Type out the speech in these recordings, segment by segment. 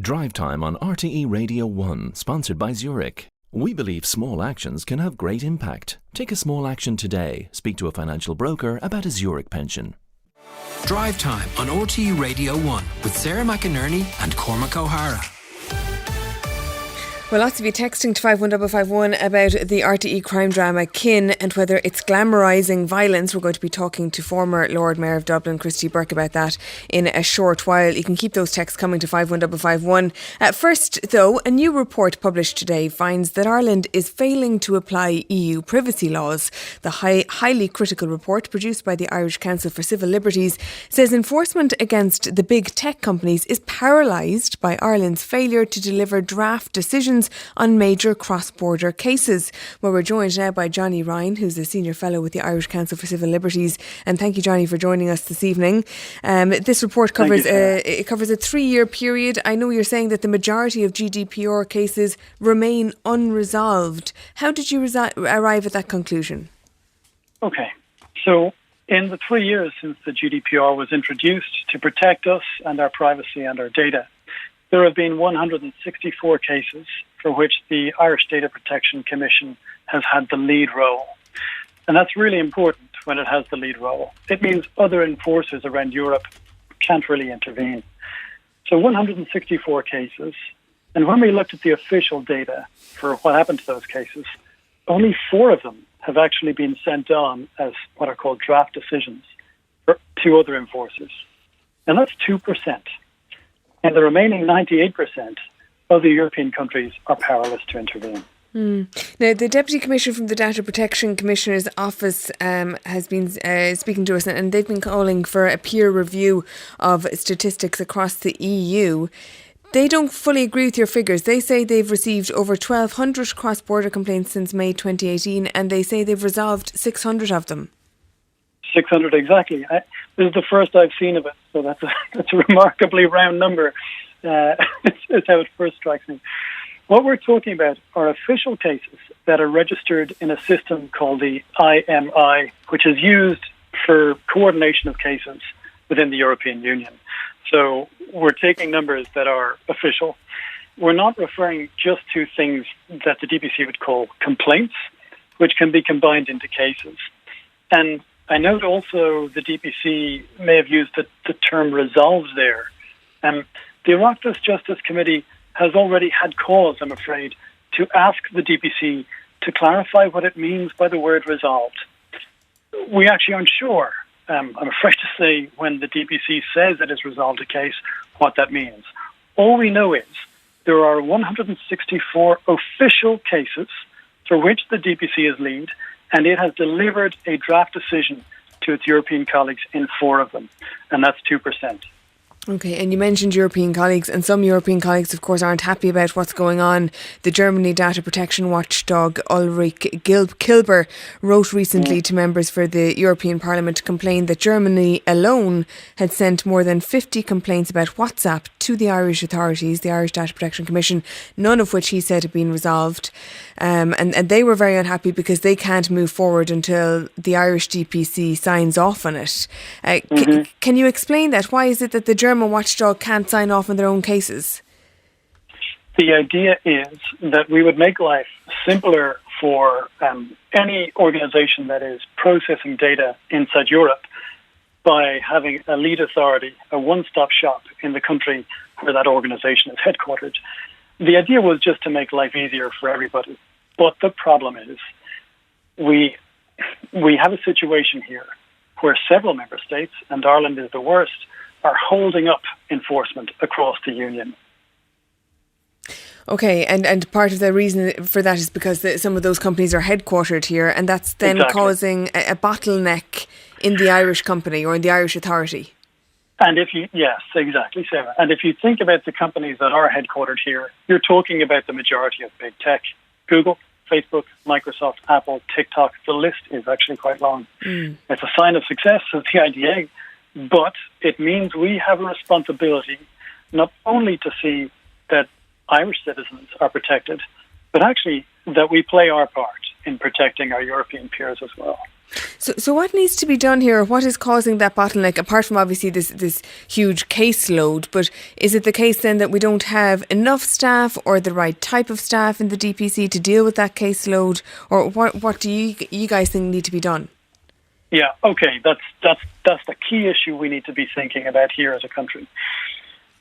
Drive Time on RTE Radio 1, sponsored by Zurich. We believe small actions can have great impact. Take a small action today. Speak to a financial broker about a Zurich pension. Drive Time on RTE Radio 1 with Sarah McInerney and Cormac O'Hara. Well, lots of you texting to 51551 about the RTE crime drama Kin and whether it's glamorising violence. We're going to be talking to former Lord Mayor of Dublin, Christy Burke, about that in a short while. You can keep those texts coming to 51551. First, though, a new report published today finds that Ireland is failing to apply EU privacy laws. The highly critical report produced by the Irish Council for Civil Liberties says enforcement against the big tech companies is paralysed by Ireland's failure to deliver draft decisions on major cross-border cases. Well, we're joined now by Johnny Ryan, who's a senior fellow with the Irish Council for Civil Liberties. And thank you, Johnny, for joining us this evening. This report covers a 3-year period. I know you're saying that the majority of GDPR cases remain unresolved. How did you arrive at that conclusion? Okay, so in the 3 years since the GDPR was introduced to protect us and our privacy and our data, there have been 164 cases for which the Irish Data Protection Commission has had the lead role. And that's really important when it has the lead role. It means other enforcers around Europe can't really intervene. So 164 cases. And when we looked at the official data for what happened to those cases, only 4 of them have actually been sent on as what are called draft decisions to other enforcers. And that's 2%. And the remaining 98% of the European countries are powerless to intervene. Now, the Deputy Commissioner from the Data Protection Commissioner's Office has been speaking to us, and they've been calling for a peer review of statistics across the EU. They don't fully agree with your figures. They say they've received over 1,200 cross-border complaints since May 2018, and they say they've resolved 600 of them. 600 exactly. This is the first I've seen of it, so that's a remarkably round number. It's how it first strikes me. What we're talking about are official cases that are registered in a system called the IMI, which is used for coordination of cases within the European Union. So we're taking numbers that are official. We're not referring just to things that the DPC would call complaints, which can be combined into cases. And I note also the DPC may have used the term resolved there. The Oireachtas Justice Committee has already had cause, I'm afraid, to ask the DPC to clarify what it means by the word resolved. We actually aren't sure, I'm afraid to say, when the DPC says it has resolved a case, what that means. All we know is there are 164 official cases for which the DPC is lead, and it has delivered a draft decision to its European colleagues in 4 of them, and that's 2%. Okay, and you mentioned European colleagues, and some European colleagues, of course, aren't happy about what's going on. The Germany data protection watchdog Ulrich Kilber wrote recently to members for the European Parliament to complain that Germany alone had sent more than 50 complaints about WhatsApp to the Irish authorities, the Irish Data Protection Commission, none of which he said had been resolved. And they were very unhappy because they can't move forward until the Irish DPC signs off on it. Can you explain that? Why is it that the German watchdog can't sign off on their own cases? The idea is that we would make life simpler for any organisation that is processing data inside Europe by having a lead authority, a one-stop shop in the country where that organisation is headquartered. The idea was just to make life easier for everybody. But the problem is we have a situation here where several member states, and Ireland is the worst, are holding up enforcement across the Union. Okay, and part of the reason for that is because some of those companies are headquartered here, and that's then causing a bottleneck in the Irish company or in the Irish authority. And yes, exactly, Sarah. And if you think about the companies that are headquartered here, you're talking about the majority of big tech: Google, Facebook, Microsoft, Apple, TikTok. The list is actually quite long. It's a sign of success of the IDA, but it means we have a responsibility not only to see that Irish citizens are protected, but actually that we play our part in protecting our European peers as well. So what needs to be done here? What is causing that bottleneck, apart from obviously this huge caseload? But is it the case then that we don't have enough staff or the right type of staff in the DPC to deal with that caseload? Or what do you guys think need to be done? Yeah, okay, that's the key issue we need to be thinking about here as a country.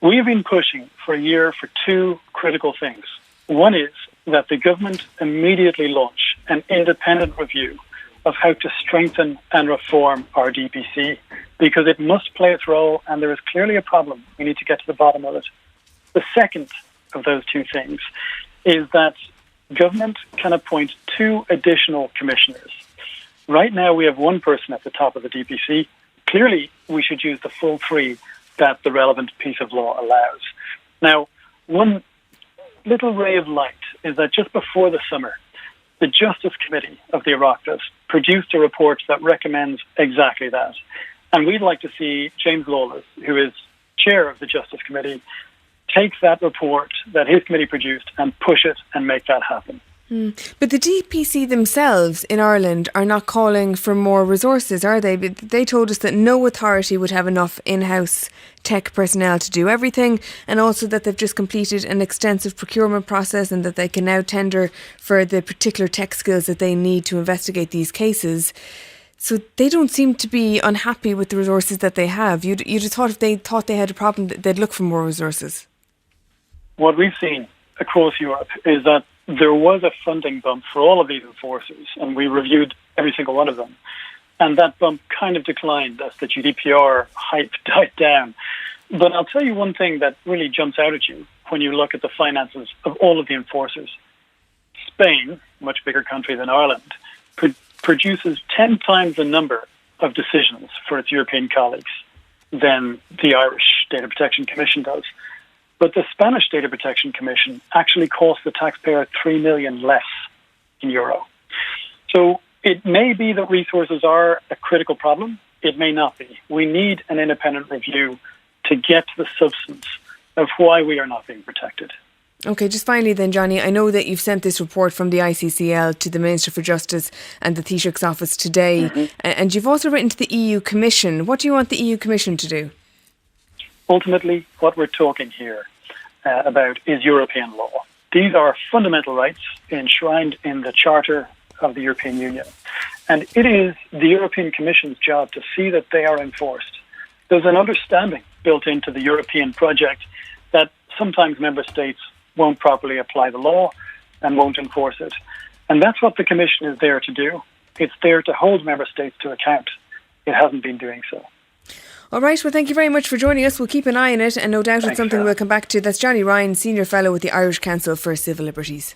We've been pushing for a year for two critical things. One is that the government immediately launch an independent review of how to strengthen and reform our DPC, because it must play its role and there is clearly a problem. We need to get to the bottom of it. The second of those two things is that government can appoint 2 additional commissioners. Right now we have one person at the top of the DPC. Clearly we should use the full 3 that the relevant piece of law allows. Now, one little ray of light is that just before the summer, the Justice Committee of the Oireachtas produced a report that recommends exactly that. And we'd like to see James Lawless, who is chair of the Justice Committee, take that report that his committee produced and push it and make that happen. But the DPC themselves in Ireland are not calling for more resources, are they? They told us that no authority would have enough in-house tech personnel to do everything, and also that they've just completed an extensive procurement process and that they can now tender for the particular tech skills that they need to investigate these cases. So they don't seem to be unhappy with the resources that they have. You'd have thought if they thought they had a problem, they'd look for more resources. What we've seen across Europe is that there was a funding bump for all of these enforcers, and we reviewed every single one of them. And that bump kind of declined as the GDPR hype died down. But I'll tell you one thing that really jumps out at you when you look at the finances of all of the enforcers. Spain, a much bigger country than Ireland, produces 10 times the number of decisions for its European colleagues than the Irish Data Protection Commission does. But the Spanish Data Protection Commission actually cost the taxpayer 3 million less in euro. So it may be that resources are a critical problem. It may not be. We need an independent review to get to the substance of why we are not being protected. Okay, just finally then, Johnny, I know that you've sent this report from the ICCL to the Minister for Justice and the Taoiseach's office today, and you've also written to the EU Commission. What do you want the EU Commission to do? Ultimately, what we're talking here about is European law. These are fundamental rights enshrined in the Charter of the European Union. And it is the European Commission's job to see that they are enforced. There's an understanding built into the European project that sometimes member states won't properly apply the law and won't enforce it. And that's what the Commission is there to do. It's there to hold member states to account. It hasn't been doing so. All right, well, thank you very much for joining us. We'll keep an eye on it, and no doubt it's something we'll come back to. That's Johnny Ryan, Senior Fellow with the Irish Council for Civil Liberties.